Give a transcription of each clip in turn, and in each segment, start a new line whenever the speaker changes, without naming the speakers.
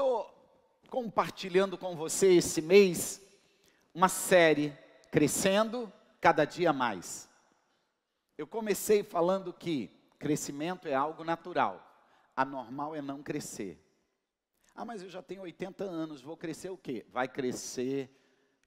estou compartilhando com você esse mês uma série Crescendo Cada Dia Mais. Eu comecei falando que crescimento é algo natural, anormal é não crescer. Ah, mas eu já tenho 80 anos, vou crescer o quê? Vai crescer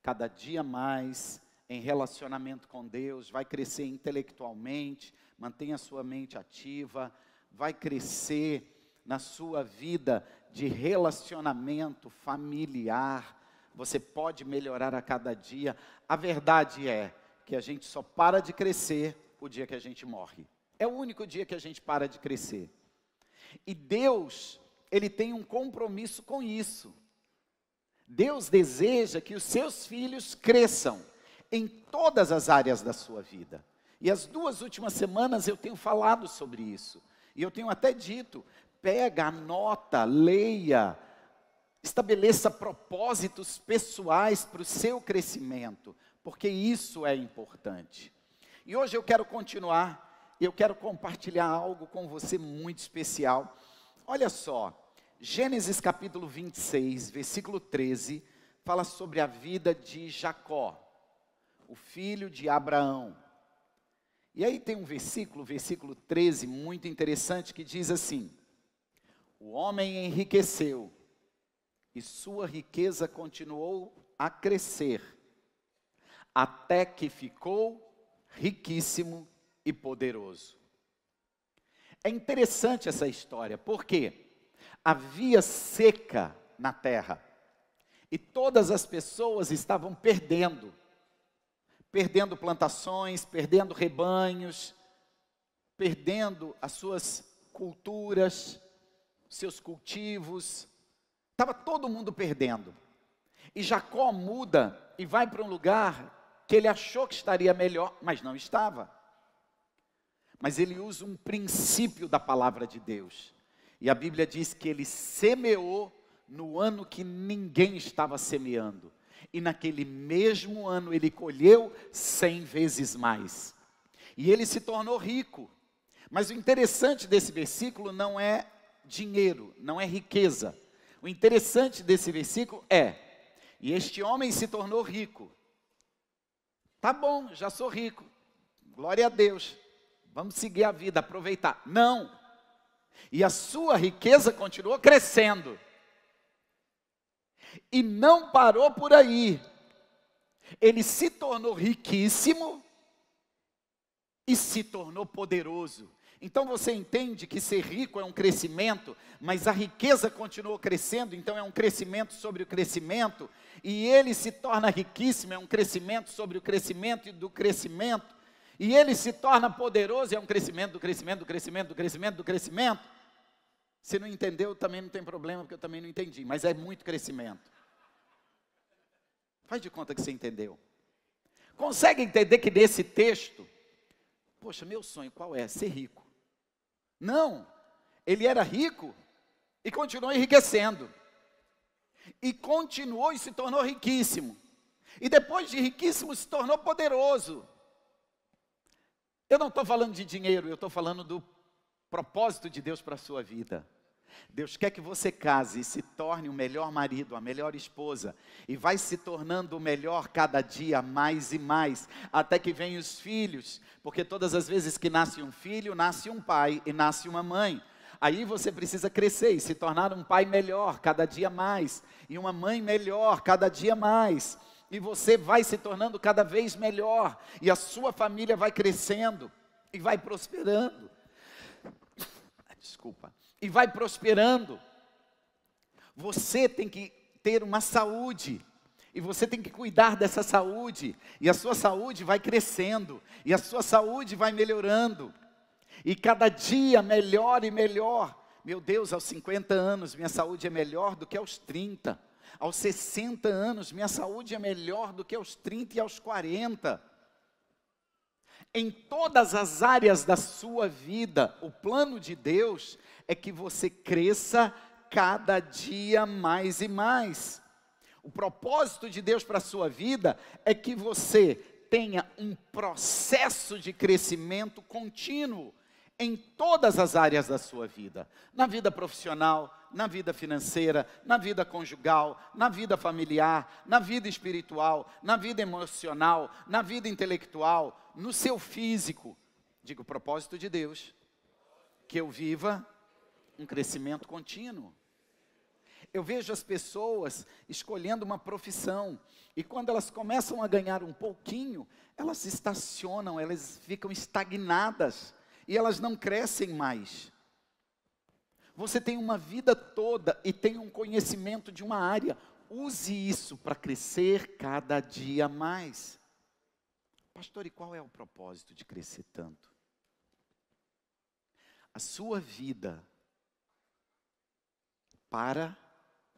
cada dia mais em relacionamento com Deus, vai crescer intelectualmente, mantenha a sua mente ativa, vai crescer na sua vida de relacionamento familiar, você pode melhorar a cada dia. A verdade é que a gente só para de crescer o dia que a gente morre. É o único dia que a gente para de crescer. E Deus, Ele tem um compromisso com isso. Deus deseja que os seus filhos cresçam em todas as áreas da sua vida. E as 2 últimas semanas eu tenho falado sobre isso. E eu tenho até dito, pega, anota, leia, estabeleça propósitos pessoais para o seu crescimento, porque isso é importante. E hoje eu quero continuar, eu quero compartilhar algo com você muito especial. Olha só, Gênesis capítulo 26, versículo 13, fala sobre a vida de Jacó, o filho de Abraão. E aí tem um versículo 13, muito interessante, que diz assim: o homem enriqueceu, e sua riqueza continuou a crescer, até que ficou riquíssimo e poderoso. É interessante essa história, porque havia seca na terra, e todas as pessoas estavam perdendo plantações, perdendo rebanhos, perdendo as suas culturas, seus cultivos, estava todo mundo perdendo. E Jacó muda e vai para um lugar que ele achou que estaria melhor, mas não estava. Mas ele usa um princípio da palavra de Deus. E a Bíblia diz que ele semeou no ano que ninguém estava semeando. E naquele mesmo ano ele colheu 100 vezes mais. E ele se tornou rico. Mas o interessante desse versículo não é dinheiro, não é riqueza. O interessante desse versículo é: e este homem se tornou rico. Tá bom, já sou rico. Glória a Deus. Vamos seguir a vida, aproveitar. Não. E a sua riqueza continuou crescendo. E não parou por aí. Ele se tornou riquíssimo e se tornou poderoso. Então você entende que ser rico é um crescimento, mas a riqueza continuou crescendo, então é um crescimento sobre o crescimento, e ele se torna riquíssimo, é um crescimento sobre o crescimento e do crescimento, e ele se torna poderoso, é um crescimento do crescimento, do crescimento, do crescimento, do crescimento. Se não entendeu, também não tem problema, porque eu também não entendi, mas é muito crescimento. Faz de conta que você entendeu. Consegue entender que nesse texto, poxa, meu sonho qual é? Ser rico. Não, ele era rico e continuou enriquecendo. E continuou e se tornou riquíssimo. E depois de riquíssimo se tornou poderoso. Eu não estou falando de dinheiro, eu estou falando do propósito de Deus para a sua vida. Deus quer que você case e se torne o melhor marido, a melhor esposa, e vai se tornando o melhor cada dia mais e mais, até que venham os filhos, porque todas as vezes que nasce um filho, nasce um pai e nasce uma mãe. Aí você precisa crescer e se tornar um pai melhor cada dia mais, e uma mãe melhor cada dia mais, e você vai se tornando cada vez melhor, e a sua família vai crescendo e vai prosperando. Desculpa. E vai prosperando. Você tem que ter uma saúde, e você tem que cuidar dessa saúde, e a sua saúde vai crescendo, e a sua saúde vai melhorando, e cada dia melhor e melhor. Meu Deus, aos 50 anos minha saúde é melhor do que aos 30, aos 60 anos minha saúde é melhor do que aos 30 e aos 40. Em todas as áreas da sua vida, o plano de Deus é que você cresça cada dia mais e mais. O propósito de Deus para a sua vida é que você tenha um processo de crescimento contínuo em todas as áreas da sua vida. Na vida profissional, na vida financeira, na vida conjugal, na vida familiar, na vida espiritual, na vida emocional, na vida intelectual, no seu físico. Digo, o propósito de Deus, que eu viva um crescimento contínuo. Eu vejo as pessoas escolhendo uma profissão, e quando elas começam a ganhar um pouquinho, elas estacionam, elas ficam estagnadas, e elas não crescem mais. Você tem uma vida toda e tem um conhecimento de uma área, use isso para crescer cada dia mais. Pastor, e qual é o propósito de crescer tanto? A sua vida para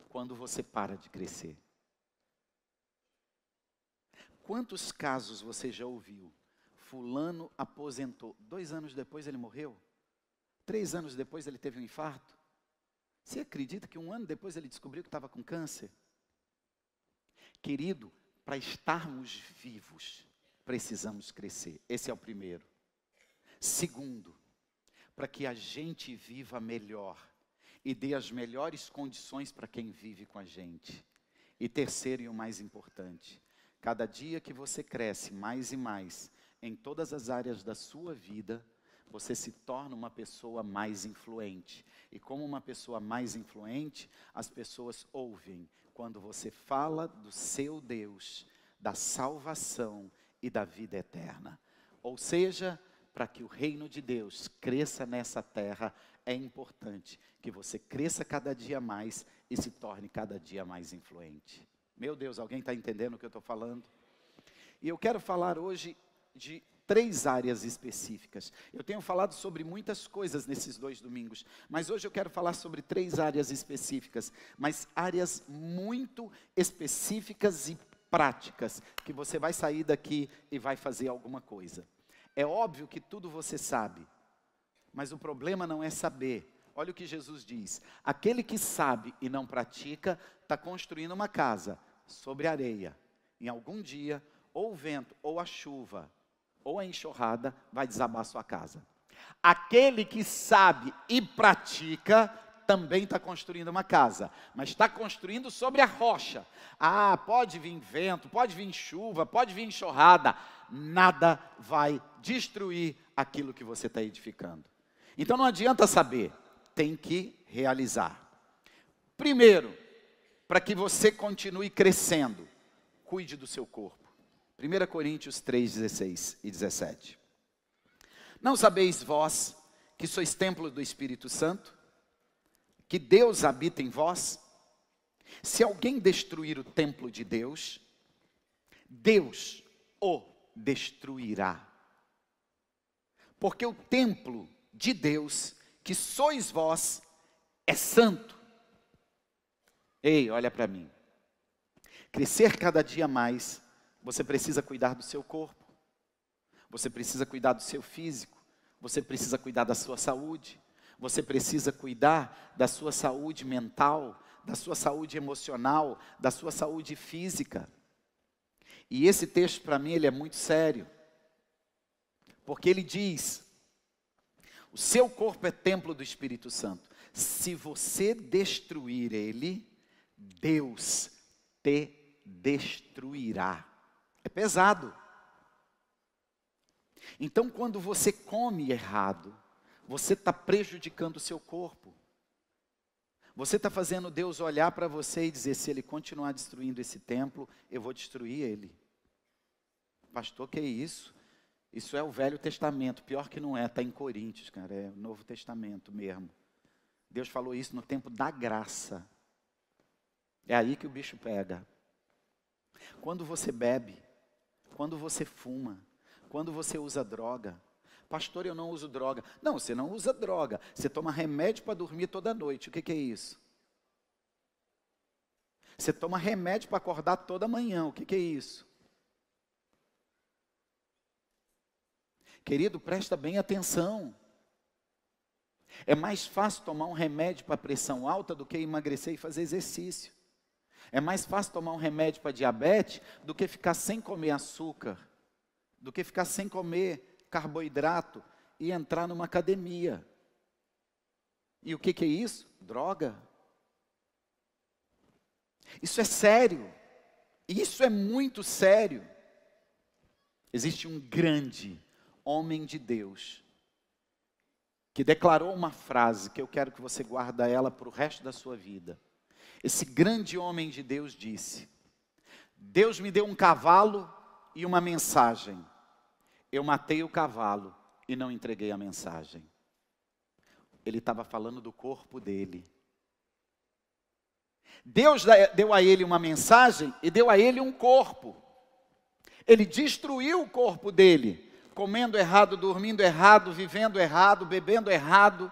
quando você para de crescer. Quantos casos você já ouviu? Fulano aposentou, 2 anos depois ele morreu? 3 anos depois ele teve um infarto? Você acredita que 1 ano depois ele descobriu que estava com câncer? Querido, para estarmos vivos, precisamos crescer. Esse é o primeiro. Segundo, para que a gente viva melhor e dê as melhores condições para quem vive com a gente. E terceiro e o mais importante, cada dia que você cresce mais e mais em todas as áreas da sua vida, você se torna uma pessoa mais influente. E como uma pessoa mais influente, as pessoas ouvem quando você fala do seu Deus, da salvação e da vida eterna. Ou seja, para que o reino de Deus cresça nessa terra, é importante que você cresça cada dia mais e se torne cada dia mais influente. Meu Deus, alguém está entendendo o que eu estou falando? E eu quero falar hoje de 3 áreas específicas. Eu tenho falado sobre muitas coisas nesses 2 domingos, mas hoje eu quero falar sobre 3 áreas específicas, mas áreas muito específicas e práticas, que você vai sair daqui e vai fazer alguma coisa. É óbvio que tudo você sabe, mas o problema não é saber. Olha o que Jesus diz: aquele que sabe e não pratica, está construindo uma casa sobre areia. Em algum dia, ou o vento, ou a chuva, ou a enxurrada, vai desabar a sua casa. Aquele que sabe e pratica, também está construindo uma casa, mas está construindo sobre a rocha. Ah, pode vir vento, pode vir chuva, pode vir enxurrada, nada vai destruir aquilo que você está edificando. Então não adianta saber, tem que realizar. Primeiro, para que você continue crescendo, cuide do seu corpo. 1 Coríntios 3, 16 e 17. Não sabeis vós que sois templo do Espírito Santo, que Deus habita em vós? Se alguém destruir o templo de Deus, Deus o destruirá. Porque o templo de Deus, que sois vós, é santo. Ei, olha para mim. Crescer cada dia mais, você precisa cuidar do seu corpo. Você precisa cuidar do seu físico. Você precisa cuidar da sua saúde. Você precisa cuidar da sua saúde mental, da sua saúde emocional, da sua saúde física. E esse texto para mim ele é muito sério. Porque ele diz: o seu corpo é templo do Espírito Santo. Se você destruir ele, Deus te destruirá. É pesado. Então, quando você come errado, você está prejudicando o seu corpo. Você está fazendo Deus olhar para você e dizer: se ele continuar destruindo esse templo, eu vou destruir ele. Pastor, que é isso? Isso é o Velho Testamento. Pior que não é, está em Coríntios, cara. É o Novo Testamento mesmo. Deus falou isso no tempo da graça. É aí que o bicho pega. Quando você bebe, quando você fuma, quando você usa droga. Pastor, eu não uso droga. Não, você não usa droga. Você toma remédio para dormir toda noite. O que é isso? Você toma remédio para acordar toda manhã. O que é isso? Querido, presta bem atenção. É mais fácil tomar um remédio para pressão alta do que emagrecer e fazer exercício. É mais fácil tomar um remédio para diabetes do que ficar sem comer açúcar, do que ficar sem comer carboidrato e entrar numa academia. E o que é isso? Droga. Isso é sério. Isso é muito sério. Existe um grande homem de Deus que declarou uma frase que eu quero que você guarde ela para o resto da sua vida. Esse grande homem de Deus disse: Deus me deu um cavalo e uma mensagem. Eu matei o cavalo e não entreguei a mensagem. Ele estava falando do corpo dele. Deus deu a ele uma mensagem e deu a ele um corpo. Ele destruiu o corpo dele, comendo errado, dormindo errado, vivendo errado, bebendo errado.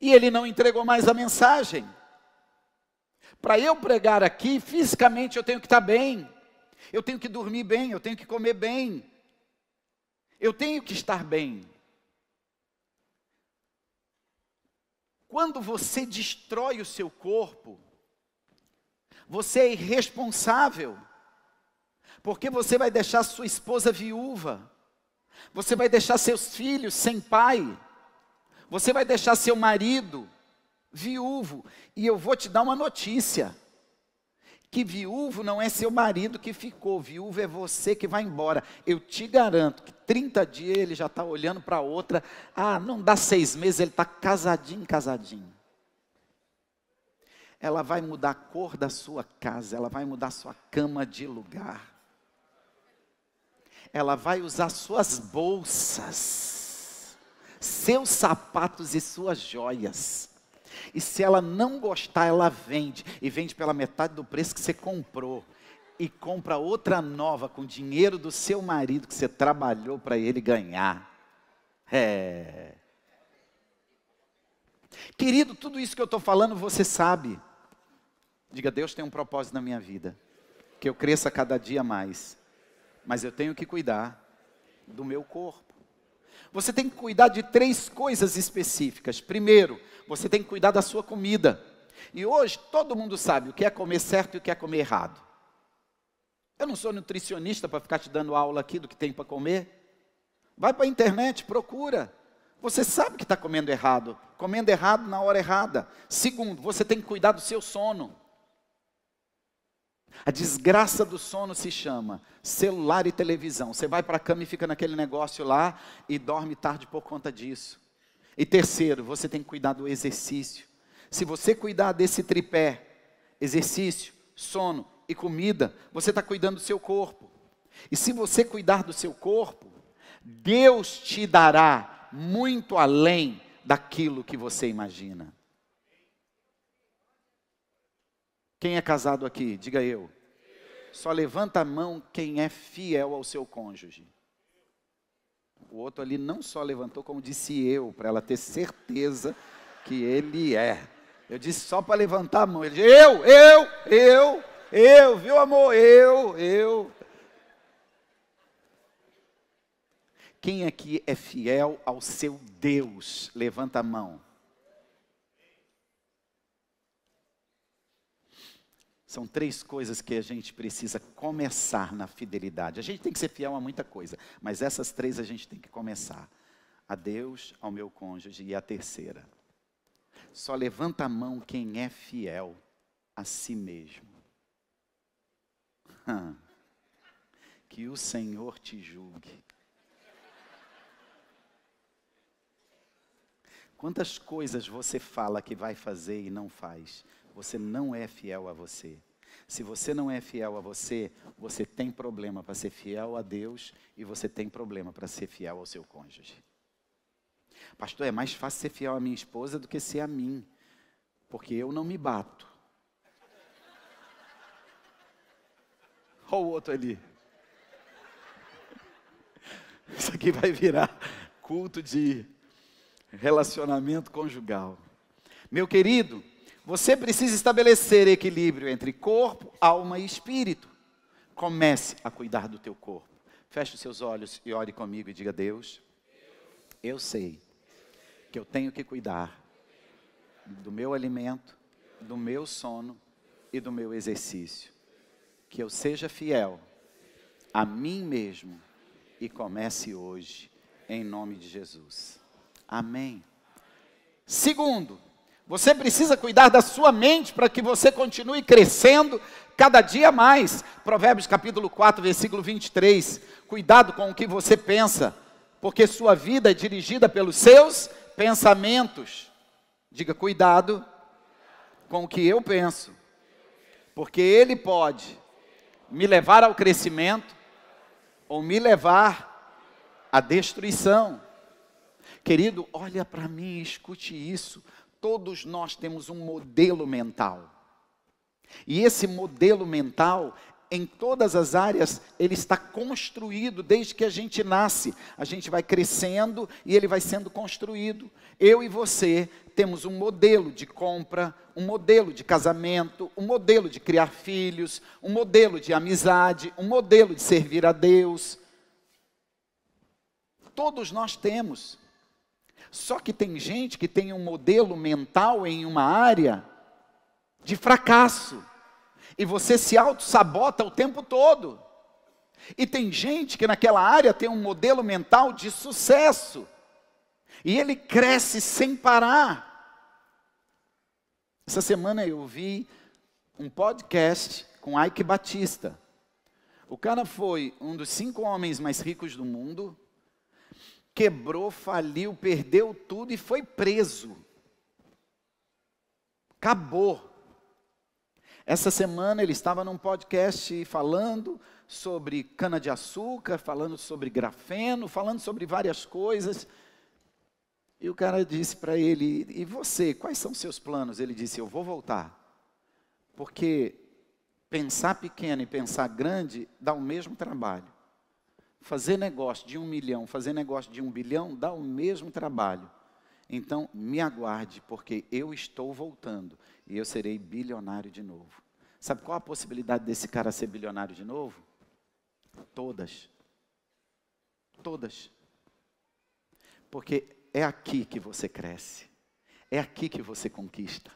E ele não entregou mais a mensagem. Para eu pregar aqui, fisicamente eu tenho que estar bem. Eu tenho que dormir bem, eu tenho que comer bem. Eu tenho que estar bem. Quando você destrói o seu corpo, você é irresponsável. Porque você vai deixar sua esposa viúva. Você vai deixar seus filhos sem pai. Você vai deixar seu marido viúvo. E eu vou te dar uma notícia. Que viúvo não é seu marido que ficou. Viúvo é você que vai embora. Eu te garanto que 30 dias ele já está olhando para outra. Ah, não dá 6 meses, ele está casadinho, casadinho. Ela vai mudar a cor da sua casa. Ela vai mudar a sua cama de lugar. Ela vai usar suas bolsas, seus sapatos e suas joias. E se ela não gostar, ela vende. E vende pela metade do preço que você comprou. E compra outra nova com dinheiro do seu marido que você trabalhou para ele ganhar. Querido, tudo isso que eu estou falando você sabe. Diga: Deus tem um propósito na minha vida. Que eu cresça cada dia mais. Mas eu tenho que cuidar do meu corpo. Você tem que cuidar de 3 coisas específicas. Primeiro, você tem que cuidar da sua comida. E hoje todo mundo sabe o que é comer certo e o que é comer errado. Eu não sou nutricionista para ficar te dando aula aqui do que tem para comer. Vai para a internet, procura. Você sabe que está comendo errado na hora errada. Segundo, você tem que cuidar do seu sono. A desgraça do sono se chama celular e televisão. Você vai para a cama e fica naquele negócio lá e dorme tarde por conta disso. E terceiro, você tem que cuidar do exercício. Se você cuidar desse tripé, exercício, sono e comida, você está cuidando do seu corpo. E se você cuidar do seu corpo, Deus te dará muito além daquilo que você imagina. Quem é casado aqui? Diga eu. Só levanta a mão quem é fiel ao seu cônjuge. O outro ali não só levantou, como disse eu, para ela ter certeza que ele é. Eu disse só para levantar a mão. Ele disse, eu, viu amor? Eu. Quem aqui é fiel ao seu Deus? Levanta a mão. São 3 coisas que a gente precisa começar na fidelidade. A gente tem que ser fiel a muita coisa, mas essas 3 a gente tem que começar. A Deus, ao meu cônjuge e a terceira. Só levanta a mão quem é fiel a si mesmo. Que o Senhor te julgue. Quantas coisas você fala que vai fazer e não faz? Você não é fiel a você. Se você não é fiel a você, você tem problema para ser fiel a Deus e você tem problema para ser fiel ao seu cônjuge. Pastor, é mais fácil ser fiel à minha esposa do que ser a mim, porque eu não me bato. Olha o outro ali. Isso aqui vai virar culto de relacionamento conjugal. Meu querido, você precisa estabelecer equilíbrio entre corpo, alma e espírito. Comece a cuidar do teu corpo. Feche os seus olhos e ore comigo e diga: Deus, eu sei que eu tenho que cuidar do meu alimento, do meu sono e do meu exercício. Que eu seja fiel a mim mesmo e comece hoje, em nome de Jesus. Amém. Segundo, Você precisa cuidar da sua mente para que você continue crescendo cada dia mais. Provérbios capítulo 4, versículo 23. Cuidado com o que você pensa, porque sua vida é dirigida pelos seus pensamentos. Diga, cuidado com o que eu penso, porque ele pode me levar ao crescimento ou me levar à destruição. Querido, olha para mim e escute isso. Todos nós temos um modelo mental. E esse modelo mental, em todas as áreas, ele está construído desde que a gente nasce. A gente vai crescendo e ele vai sendo construído. Eu e você temos um modelo de compra, um modelo de casamento, um modelo de criar filhos, um modelo de amizade, um modelo de servir a Deus. Todos nós temos. Só que tem gente que tem um modelo mental em uma área de fracasso. E você se auto-sabota o tempo todo. E tem gente que naquela área tem um modelo mental de sucesso. E ele cresce sem parar. Essa semana eu vi um podcast com Ike Batista. O cara foi um dos 5 homens mais ricos do mundo. Quebrou, faliu, perdeu tudo e foi preso. Acabou. Essa semana ele estava num podcast falando sobre cana-de-açúcar, falando sobre grafeno, falando sobre várias coisas. E o cara disse para ele, e você, quais são seus planos? Ele disse, eu vou voltar. Porque pensar pequeno e pensar grande dá o mesmo trabalho. Fazer negócio de 1 milhão, fazer negócio de 1 bilhão, dá o mesmo trabalho. Então, me aguarde, porque eu estou voltando e eu serei bilionário de novo. Sabe qual a possibilidade desse cara ser bilionário de novo? Todas. Todas. Porque é aqui que você cresce. É aqui que você conquista.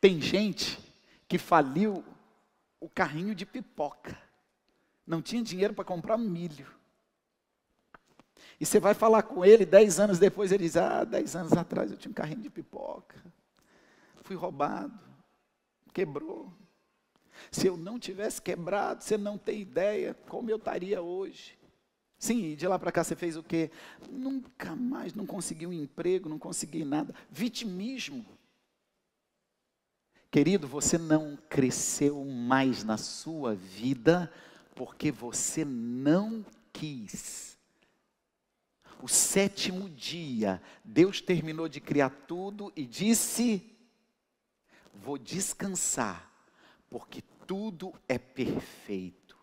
Tem gente que faliu o carrinho de pipoca. Não tinha dinheiro para comprar milho. E você vai falar com ele 10 anos depois, ele diz, 10 anos atrás eu tinha um carrinho de pipoca. Fui roubado. Quebrou. Se eu não tivesse quebrado, você não tem ideia como eu estaria hoje. Sim, e de lá para cá você fez o quê? Nunca mais, não consegui um emprego, não consegui nada. Vitimismo. Querido, você não cresceu mais na sua vida porque você não quis. O 7º dia, Deus terminou de criar tudo e disse, vou descansar, porque tudo é perfeito.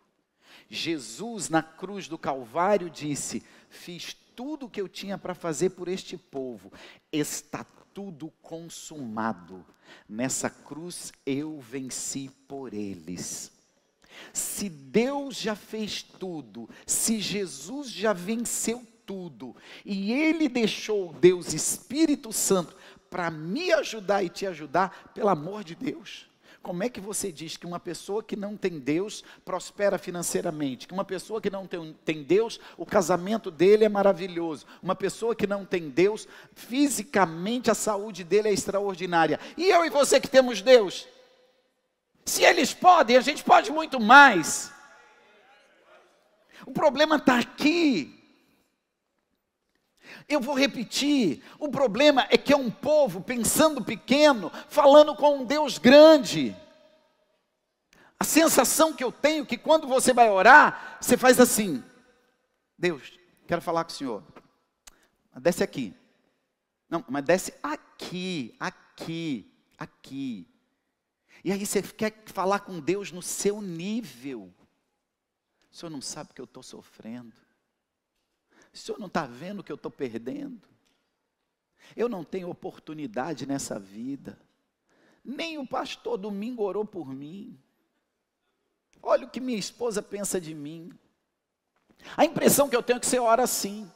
Jesus, na cruz do Calvário, disse, fiz tudo o que eu tinha para fazer por este povo, está tudo consumado. Nessa cruz eu venci por eles. Se Deus já fez tudo, se Jesus já venceu tudo, e Ele deixou o Deus Espírito Santo para me ajudar e te ajudar, pelo amor de Deus, como é que você diz que uma pessoa que não tem Deus prospera financeiramente? Que uma pessoa que não tem Deus, o casamento dele é maravilhoso. Uma pessoa que não tem Deus, fisicamente a saúde dele é extraordinária. E eu e você que temos Deus? Se eles podem, a gente pode muito mais. O problema está aqui. Eu vou repetir, o problema é que é um povo pensando pequeno, falando com um Deus grande. A sensação que eu tenho é que quando você vai orar, você faz assim, Deus, quero falar com o Senhor, desce aqui. Não, mas desce aqui, aqui, aqui. E aí você quer falar com Deus no seu nível. O Senhor não sabe que eu estou sofrendo. O Senhor não está vendo que eu estou perdendo? Eu não tenho oportunidade nessa vida. Nem o pastor domingo orou por mim. Olha o que minha esposa pensa de mim. A impressão que eu tenho é que você ora assim.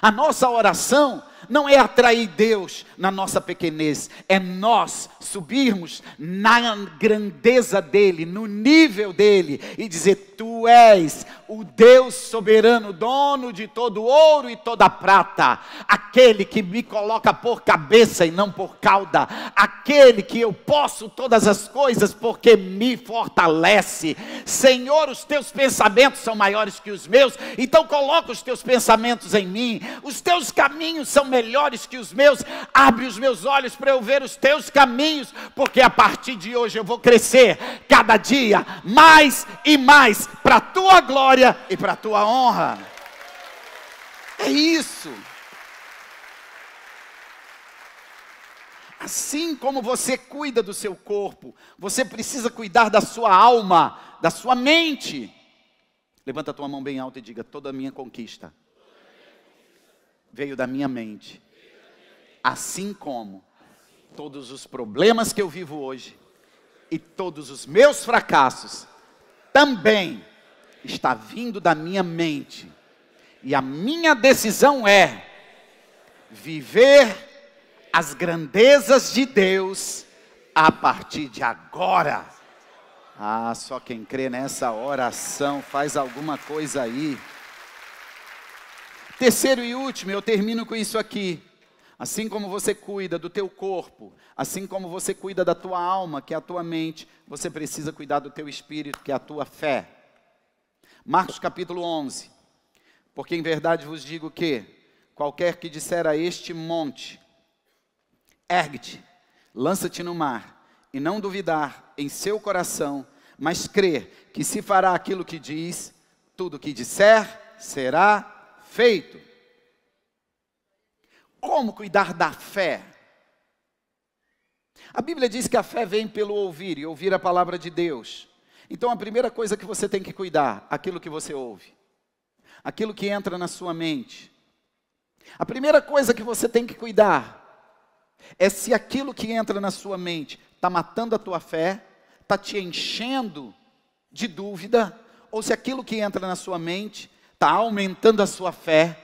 A nossa oração não é atrair Deus na nossa pequenez, é nós subirmos na grandeza dele, no nível dele e dizer, Tu és o Deus soberano, dono de todo ouro e toda prata, aquele que me coloca por cabeça e não por cauda, aquele que eu posso todas as coisas porque me fortalece. Senhor, os teus pensamentos são maiores que os meus, então coloca os teus pensamentos em mim. Os teus caminhos são melhores que os meus. Abre os meus olhos para eu ver os teus caminhos, porque a partir de hoje eu vou crescer cada dia mais e mais para a tua glória e para a tua honra. É isso. Assim como você cuida do seu corpo, você precisa cuidar da sua alma, da sua mente. Levanta a tua mão bem alta e diga: toda a minha conquista veio da minha mente. Assim como todos os problemas que eu vivo hoje e todos os meus fracassos também está vindo da minha mente. E a minha decisão é viver as grandezas de Deus a partir de agora. Ah, só quem crê nessa oração faz alguma coisa aí. Terceiro e último, eu termino com isso aqui. Assim como você cuida do teu corpo, assim como você cuida da tua alma, que é a tua mente, você precisa cuidar do teu espírito, que é a tua fé. Marcos capítulo 11. Porque em verdade vos digo que qualquer que disser a este monte: ergue-te, lança-te no mar, e não duvidar em seu coração, mas crer que se fará aquilo que diz, tudo o que disser será feito. Como cuidar da fé? A Bíblia diz que a fé vem pelo ouvir, e ouvir a palavra de Deus. Então a primeira coisa que você tem que cuidar, aquilo que você ouve, aquilo que entra na sua mente. A primeira coisa que você tem que cuidar é se aquilo que entra na sua mente está matando a tua fé, está te enchendo de dúvida, ou se aquilo que entra na sua mente está aumentando a sua fé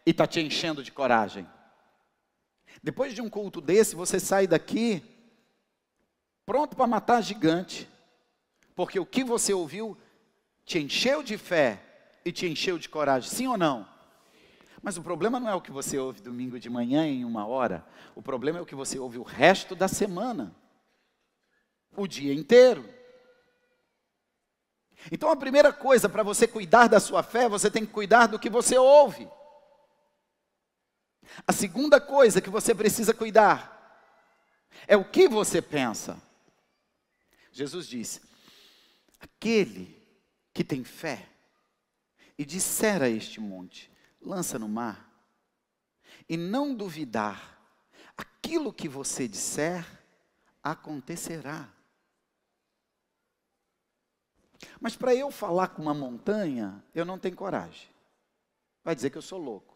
e está te enchendo de coragem. Depois de um culto desse, você sai daqui pronto para matar gigante, porque o que você ouviu te encheu de fé e te encheu de coragem, sim ou não? Mas o problema não é o que você ouve domingo de manhã em 1 hora, o problema é o que você ouve o resto da semana, o dia inteiro. Então a primeira coisa para você cuidar da sua fé, você tem que cuidar do que você ouve. A segunda coisa que você precisa cuidar é o que você pensa. Jesus disse: aquele que tem fé e disser a este monte: lança no mar, e não duvidar, aquilo que você disser acontecerá. Mas para eu falar com uma montanha, eu não tenho coragem. Vai dizer que eu sou louco.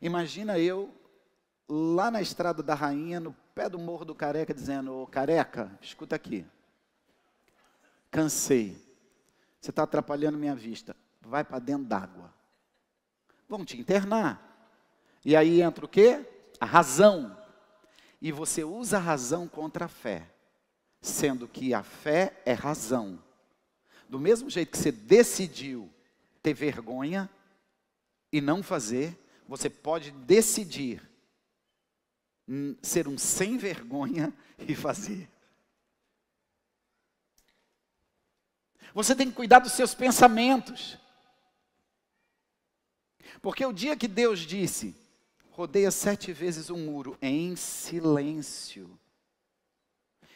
Imagina eu lá na Estrada da Rainha, no pé do Morro do Careca, dizendo: ô Careca, escuta aqui, cansei, você está atrapalhando minha vista, vai para dentro d'água, vão te internar. E aí entra o quê? A razão. E você usa a razão contra a fé, sendo que a fé é razão. Do mesmo jeito que você decidiu ter vergonha e não fazer, você pode decidir ser um sem vergonha e fazer. Você tem que cuidar dos seus pensamentos. Porque o dia que Deus disse: rodeia 7 vezes o muro em silêncio.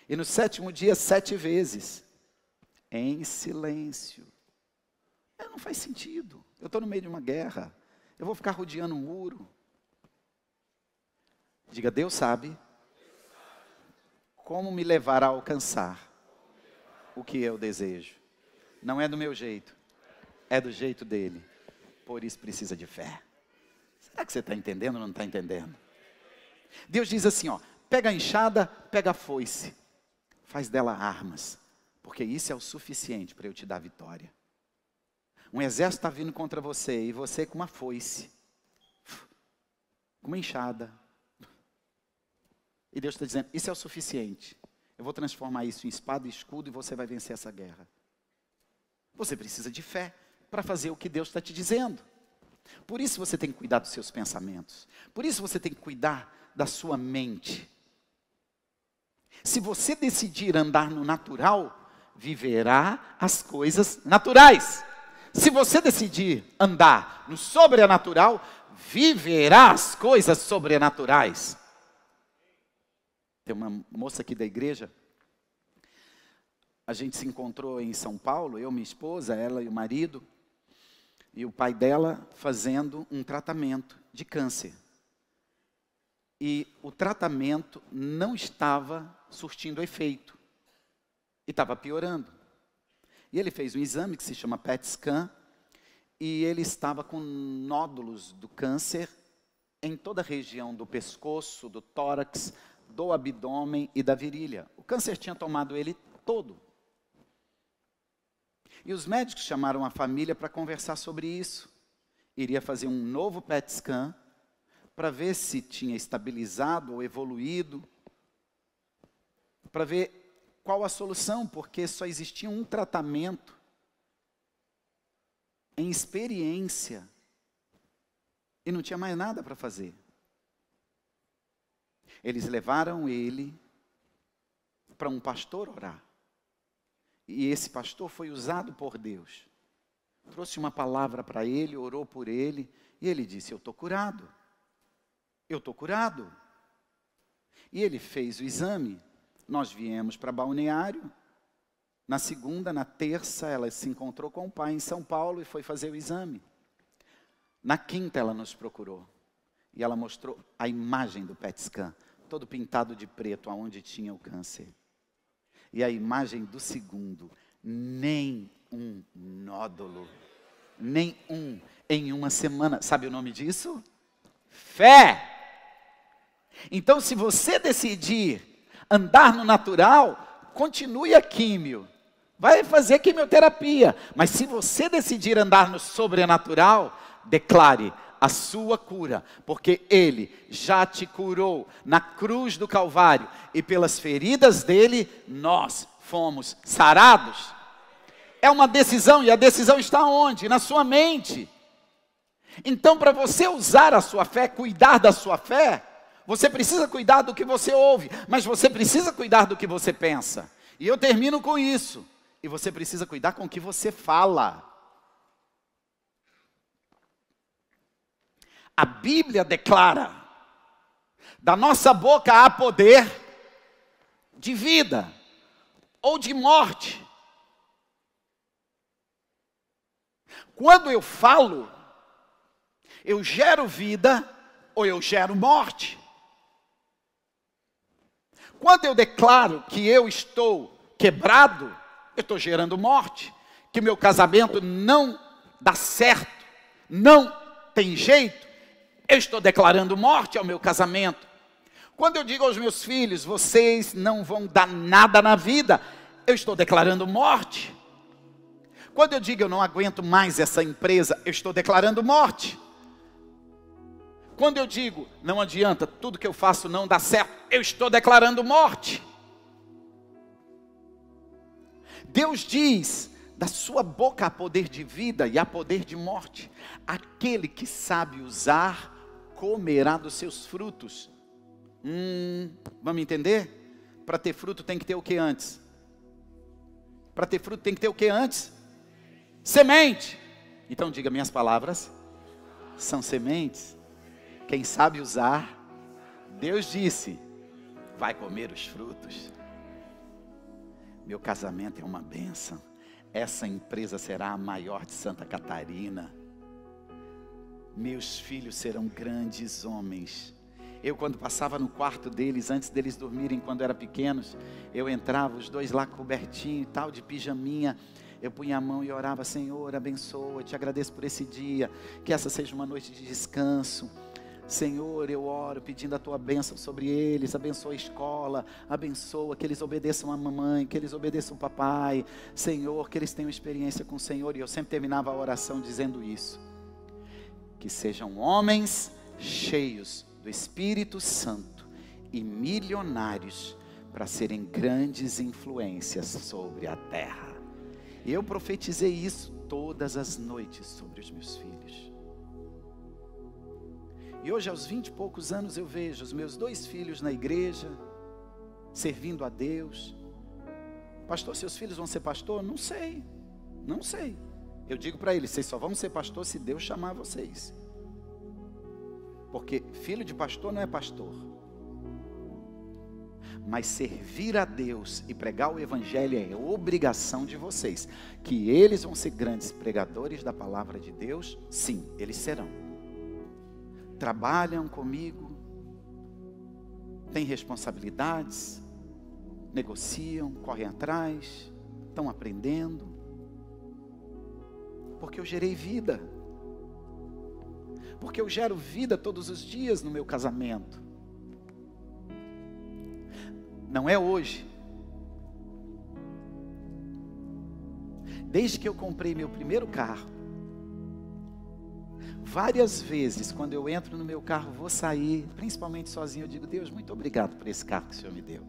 E no 7º dia 7 vezes em silêncio. Não faz sentido. Eu estou no meio de uma guerra. Eu vou ficar rodeando um muro. Diga: Deus sabe como me levar a alcançar o que eu desejo. Não é do meu jeito, é do jeito dele. Por isso precisa de fé. Será que você está entendendo ou não está entendendo? Deus diz assim, ó: pega a enxada, pega a foice, faz dela armas, porque isso é o suficiente para eu te dar vitória. Um exército está vindo contra você, e você com uma foice, com uma enxada. E Deus está dizendo: isso é o suficiente. Eu vou transformar isso em espada e escudo, e você vai vencer essa guerra. Você precisa de fé para fazer o que Deus está te dizendo. Por isso você tem que cuidar dos seus pensamentos. Por isso você tem que cuidar da sua mente. Se você decidir andar no natural, viverá as coisas naturais. Se você decidir andar no sobrenatural, viverá as coisas sobrenaturais. Tem uma moça aqui da igreja, a gente se encontrou em São Paulo, eu, minha esposa, ela e o marido, e o pai dela fazendo um tratamento de câncer. E o tratamento não estava surtindo efeito, e estava piorando. E ele fez um exame que se chama PET scan, e ele estava com nódulos do câncer em toda a região do pescoço, do tórax, do abdômen e da virilha. O câncer tinha tomado ele todo. E os médicos chamaram a família para conversar sobre isso. Iria fazer um novo PET scan para ver se tinha estabilizado ou evoluído, para ver qual a solução, porque só existia um tratamento em experiência e não tinha mais nada para fazer. Eles levaram ele para um pastor orar. E esse pastor foi usado por Deus. Trouxe uma palavra para ele, orou por ele, e ele disse: eu estou curado. Eu estou curado. E ele fez o exame. Nós viemos para Balneário. Na segunda, na terça, ela se encontrou com o pai em São Paulo e foi fazer o exame. Na quinta, ela nos procurou. E ela mostrou a imagem do PET scan, todo pintado de preto, aonde tinha o câncer. E a imagem do segundo, nem um nódulo, nem um em uma semana. Sabe o nome disso? Fé! Então, se você decidir andar no natural, continue a químio. Vai fazer quimioterapia. Mas se você decidir andar no sobrenatural, declare a sua cura, porque Ele já te curou na cruz do Calvário, e pelas feridas dele, nós fomos sarados. É uma decisão, e a decisão está onde? Na sua mente. Então, para você usar a sua fé, cuidar da sua fé, você precisa cuidar do que você ouve, mas você precisa cuidar do que você pensa. E eu termino com isso. E você precisa cuidar com o que você fala. A Bíblia declara: da nossa boca há poder de vida ou de morte. Quando eu falo, eu gero vida ou eu gero morte. Quando eu declaro que eu estou quebrado, eu estou gerando morte, que meu casamento não dá certo, não tem jeito, eu estou declarando morte ao meu casamento. Quando eu digo aos meus filhos, vocês não vão dar nada na vida, eu estou declarando morte. Quando eu digo eu não aguento mais essa empresa, eu estou declarando morte. Quando eu digo não adianta, tudo que eu faço não dá certo, eu estou declarando morte. Deus diz: da sua boca há poder de vida e há poder de morte. Aquele que sabe usar, comerá dos seus frutos. Vamos entender? Para ter fruto tem que ter o que antes? Para ter fruto tem que ter o que antes? Semente. Então diga: minhas palavras são sementes. Quem sabe usar, Deus disse, vai comer os frutos. Meu casamento é uma bênção. Essa empresa será a maior de Santa Catarina. Meus filhos serão grandes homens. Eu, quando passava no quarto deles, antes deles dormirem, quando eram pequenos, eu entrava, os dois lá cobertinho e tal, de pijaminha. Eu punha a mão e orava: Senhor, abençoa, te agradeço por esse dia, que essa seja uma noite de descanso. Senhor, eu oro pedindo a tua bênção sobre eles, abençoa a escola, abençoa que eles obedeçam a mamãe, que eles obedeçam o papai, Senhor, que eles tenham experiência com o Senhor. E eu sempre terminava a oração dizendo isso: que sejam homens cheios do Espírito Santo e milionários para serem grandes influências sobre a terra. E eu profetizei isso todas as noites sobre os meus filhos. E hoje, aos 20 e poucos anos, eu vejo os meus 2 filhos na igreja, servindo a Deus. Pastor, seus filhos vão ser pastor? Não sei, não sei. Eu digo para eles, vocês só vão ser pastor se Deus chamar vocês. Porque filho de pastor não é pastor. Mas servir a Deus e pregar o evangelho é obrigação de vocês. Que eles vão ser grandes pregadores da palavra de Deus? Sim, eles serão. Trabalham comigo, têm responsabilidades, negociam, correm atrás, estão aprendendo. Porque eu gerei vida. Porque eu gero vida todos os dias no meu casamento. Não é hoje. Desde que eu comprei meu primeiro carro, várias vezes, quando eu entro no meu carro, vou sair, principalmente sozinho, eu digo, Deus, muito obrigado por esse carro que o Senhor me deu.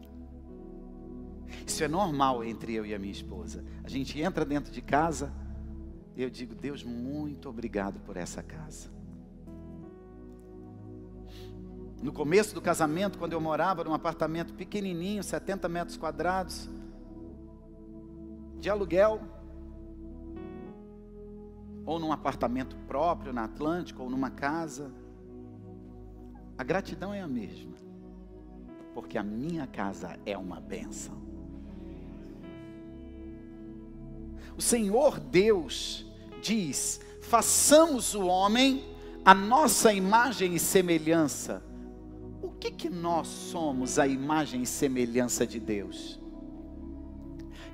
Isso é normal entre eu e a minha esposa. A gente entra dentro de casa, e eu digo, Deus, muito obrigado por essa casa. No começo do casamento, quando eu morava num apartamento pequenininho, 70 metros quadrados, de aluguel, ou num apartamento próprio na Atlântica, ou numa casa, a gratidão é a mesma, porque a minha casa é uma bênção. O Senhor Deus diz, façamos o homem a nossa imagem e semelhança. O que nós somos a imagem e semelhança de Deus?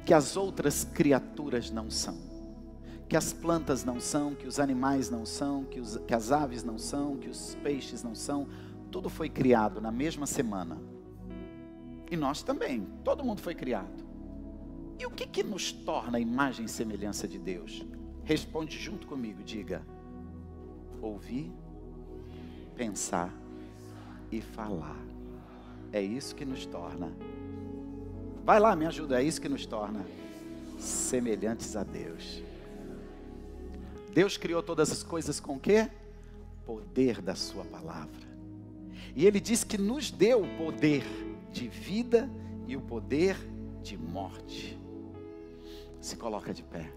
Que as outras criaturas não são. Que as plantas não são, que os animais não são, que as aves não são, que os peixes não são. Tudo foi criado na mesma semana. E nós também, todo mundo foi criado. E o que nos torna a imagem e semelhança de Deus? Responde junto comigo, diga. Ouvir, pensar e falar. É isso que nos torna. Vai lá, me ajuda. É isso que nos torna semelhantes a Deus. Deus criou todas as coisas com o quê? Poder da sua palavra. E Ele diz que nos deu o poder de vida e o poder de morte. Se coloca de pé.